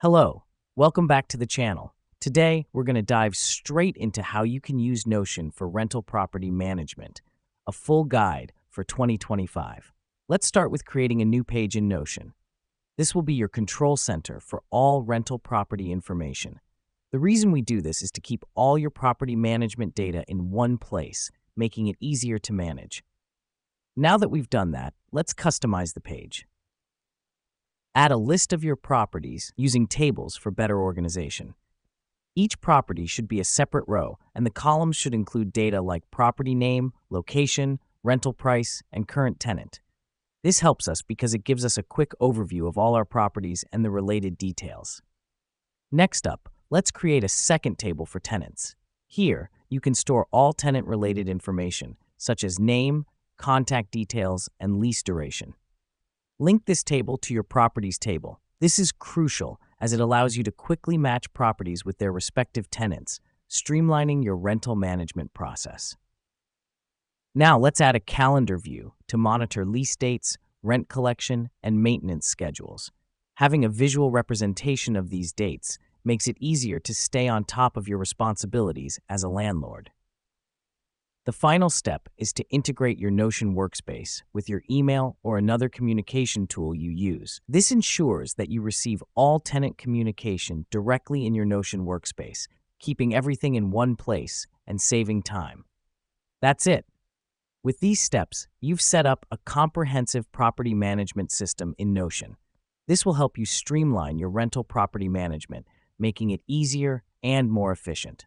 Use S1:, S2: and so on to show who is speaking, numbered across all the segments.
S1: Hello, welcome back to the channel. Today, we're going to dive straight into how you can use Notion for rental property management, a full guide for 2025. Let's start with creating a new page in Notion. This will be your control center for all rental property information. The reason we do this is to keep all your property management data in one place, making it easier to manage. Now that we've done that, let's customize the page. Add a list of your properties using tables for better organization. Each property should be a separate row, and the columns should include data like property name, location, rental price, and current tenant. This helps us because it gives us a quick overview of all our properties and the related details. Next up, let's create a second table for tenants. Here, you can store all tenant-related information, such as name, contact details, and lease duration. Link this table to your properties table. This is crucial as it allows you to quickly match properties with their respective tenants, streamlining your rental management process. Now let's add a calendar view to monitor lease dates, rent collection, and maintenance schedules. Having a visual representation of these dates makes it easier to stay on top of your responsibilities as a landlord. The final step is to integrate your Notion workspace with your email or another communication tool you use. This ensures that you receive all tenant communication directly in your Notion workspace, keeping everything in one place and saving time. That's it. With these steps, you've set up a comprehensive property management system in Notion. This will help you streamline your rental property management, making it easier and more efficient.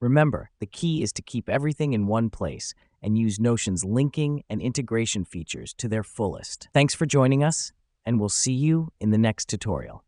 S1: Remember, the key is to keep everything in one place and use Notion's linking and integration features to their fullest. Thanks for joining us, and we'll see you in the next tutorial.